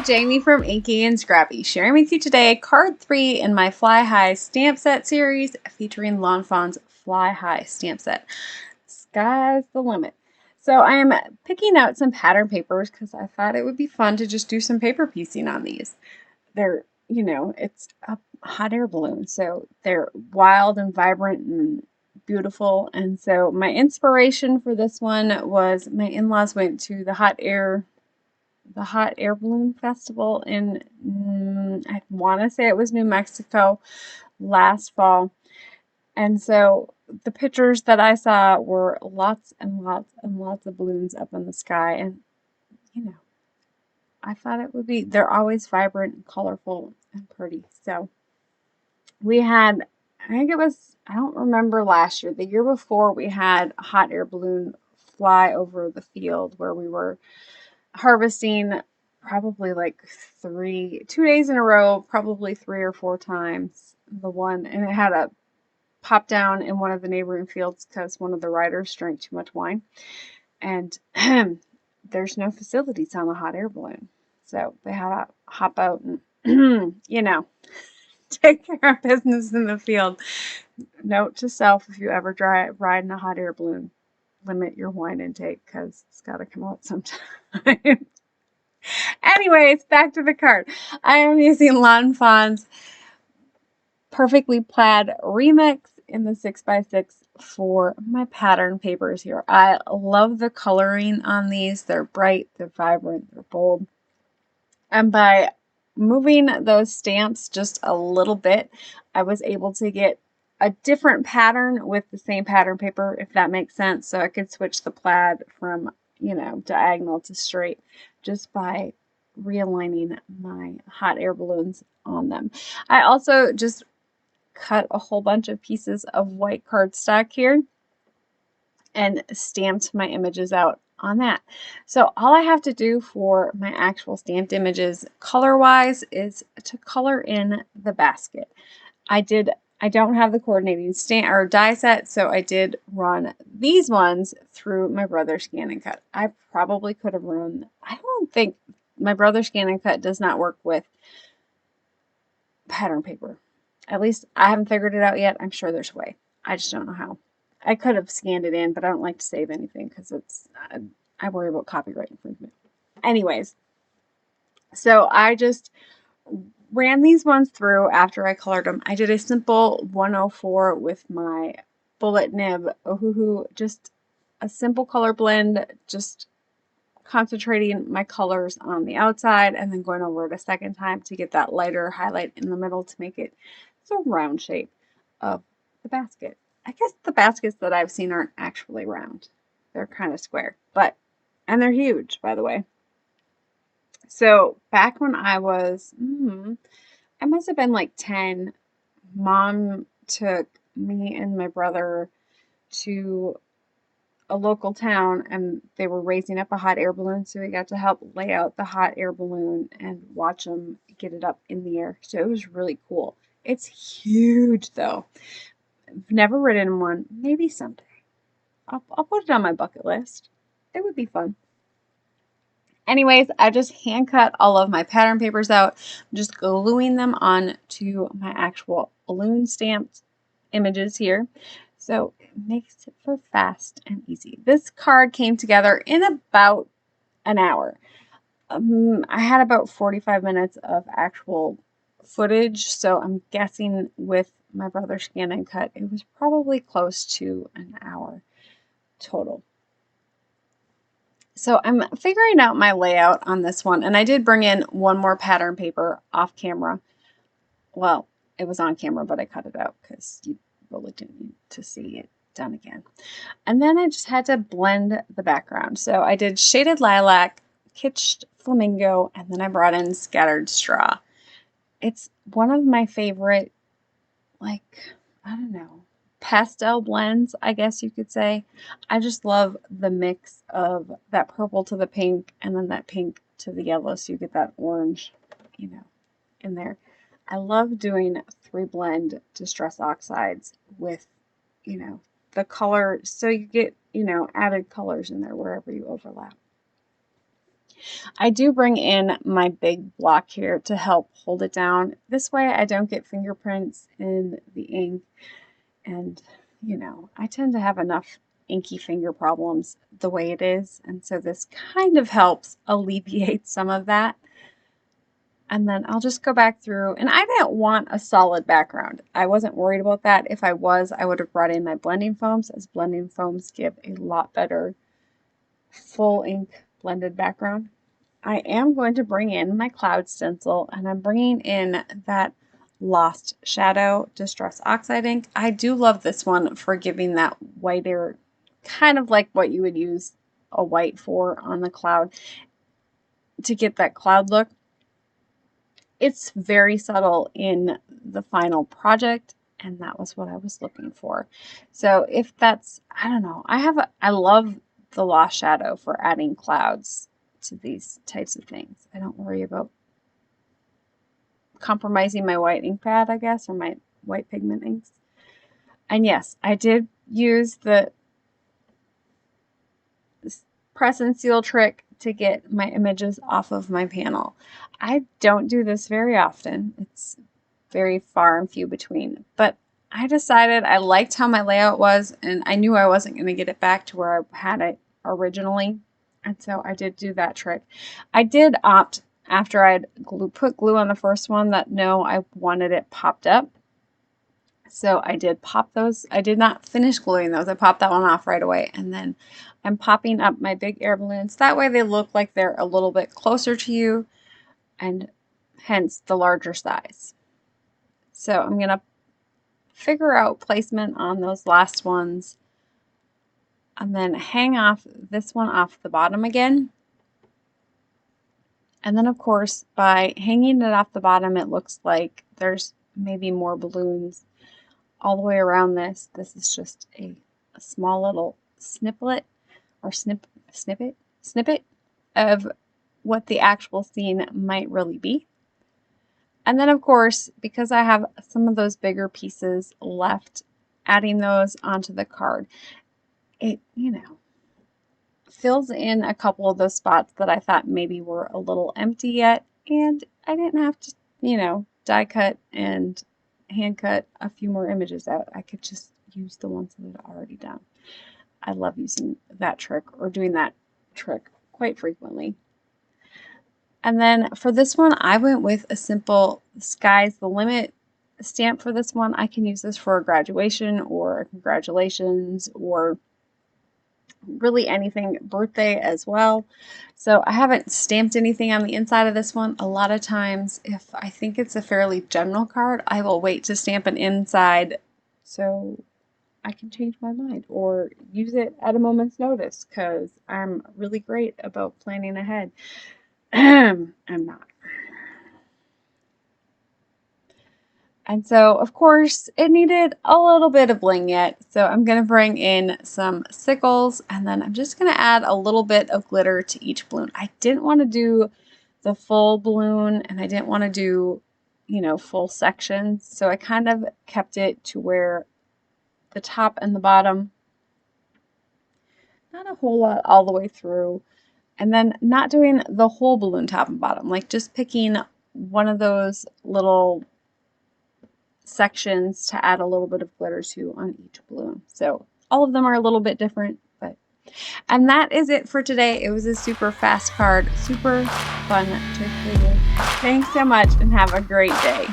Jaime from Inky&Scrappy, sharing with you today card 3 in my Fly High stamp set series featuring Lawn Fawn's Fly High stamp set. Sky's the limit. So I am picking out some pattern papers because I thought it would be fun to just do some paper piecing on these. They're, it's a hot air balloon, so they're wild and vibrant and beautiful. And so my inspiration for this one was my in-laws went to the hot air balloon festival in I want to say it was New Mexico last fall. And so the pictures that I saw were lots and lots and lots of balloons up in the sky, and I thought it would be, they're always vibrant and colorful and pretty. So we had, I think it was, I don't remember last year, the year before, we had a hot air balloon fly over the field where we were harvesting probably like 2 days in a row, probably 3 or 4 times. And it had a pop down in one of the neighboring fields because one of the riders drank too much wine. And there's no facilities on the hot air balloon. So they had to hop out and, take care of business in the field. Note to self, if you ever ride in a hot air balloon, limit your wine intake because it's got to come out sometime. Anyways, back to the card. I am using Lawn Fawn's Perfect Plaid Remix in the 6x6 for my pattern papers here. I love the coloring on these. They're bright, they're vibrant, they're bold. And by moving those stamps just a little bit, I was able to get a different pattern with the same pattern paper, if that makes sense. So I could switch the plaid from, diagonal to straight just by realigning my hot air balloons on them. I also just cut a whole bunch of pieces of white cardstock here and stamped my images out on that. So all I have to do for my actual stamped images color wise is to color in the basket. I don't have the coordinating stamp or die set, so I did run these ones through my brother's Scan and Cut. I probably could have run, I don't think my brother's Scan and Cut does not work with pattern paper. At least I haven't figured it out yet. I'm sure there's a way. I just don't know how. I could have scanned it in, but I don't like to save anything because I worry about copyright infringement. Anyways, so I just ran these ones through after I colored them. I did a simple 104 with my bullet nib, just a simple color blend, just concentrating my colors on the outside and then going over it a second time to get that lighter highlight in the middle to make it the round shape of the basket. I guess the baskets that I've seen aren't actually round. They're kind of square, and they're huge, by the way. So back when I was, I must have been like 10, Mom took me and my brother to a local town and they were raising up a hot air balloon, so we got to help lay out the hot air balloon and watch them get it up in the air. So it was really cool. It's huge though. I've never ridden one. Maybe someday. I'll put it on my bucket list. It would be fun. Anyways, I just hand cut all of my pattern papers out. I'm just gluing them on to my actual balloon stamped images here. So it makes it for fast and easy. This card came together in about an hour. I had about 45 minutes of actual footage, so I'm guessing with my brother's Scan and Cut, it was probably close to an hour total. So I'm figuring out my layout on this one, and I did bring in one more pattern paper off camera. Well, it was on camera, but I cut it out because you really didn't need to see it done again. And then I just had to blend the background. So I did Shaded Lilac, Kitched Flamingo, and then I brought in Scattered Straw. It's one of my favorite, pastel blends, I guess you could say. I just love the mix of that purple to the pink and then that pink to the yellow, so you get that orange, in there. I love doing 3-blend Distress Oxides with, the color, so you get, added colors in there wherever you overlap. I do bring in my big block here to help hold it down. This way I don't get fingerprints in the ink. And, you know, I tend to have enough inky finger problems the way it is. And so this kind of helps alleviate some of that. And then I'll just go back through, and I didn't want a solid background. I wasn't worried about that. If I was, I would have brought in my blending foams, as blending foams give a lot better full ink blended background. I am going to bring in my cloud stencil, and I'm bringing in that Lost Shadow Distress Oxide ink. I do love this one for giving that whiter, kind of like what you would use a white for on the cloud, to get that cloud look. It's very subtle in the final project, and that was what I was looking for. So if that's, I don't know, I love the Lost Shadow for adding clouds to these types of things. I don't worry about compromising my white ink pad, I guess, or my white pigment inks. And yes, I did use the press and seal trick to get my images off of my panel. I don't do this very often. It's very far and few between, but I decided I liked how my layout was, and I knew I wasn't going to get it back to where I had it originally. And so I did do that trick. I did opt, after I'd put glue on the first one, that no, I wanted it popped up. So I did pop those. I did not finish gluing those. I popped that one off right away. And then I'm popping up my big air balloons. That way they look like they're a little bit closer to you, and hence the larger size. So I'm going to figure out placement on those last ones, and then hang off this one off the bottom again. And then, of course, by hanging it off the bottom, it looks like there's maybe more balloons all the way around this. This is just a small little snippet of what the actual scene might really be. And then, of course, because I have some of those bigger pieces left, adding those onto the card, it, you know, fills in a couple of those spots that I thought maybe were a little empty yet, and I didn't have to, you know, die cut and hand cut a few more images out. I could just use the ones that I'd already done. I love using that trick, or doing that trick, quite frequently. And then for this one, I went with a simple Sky's the Limit stamp for this one. I can use this for a graduation or a congratulations, or really anything, birthday as well. So I haven't stamped anything on the inside of this one. A lot of times, if I think it's a fairly general card, I will wait to stamp an inside so I can change my mind or use it at a moment's notice, because I'm really great about planning ahead. I'm not. And so, of course, it needed a little bit of bling yet. So I'm going to bring in some sickles, and then I'm just going to add a little bit of glitter to each balloon. I didn't want to do the full balloon, and I didn't want to do, you know, full sections. So I kind of kept it to where the top and the bottom, not a whole lot all the way through. And then not doing the whole balloon top and bottom, like just picking one of those little sections to add a little bit of glitter to on each balloon. So all of them are a little bit different, and that is it for today. It was a super fast card, super fun to create. Thanks so much, and have a great day.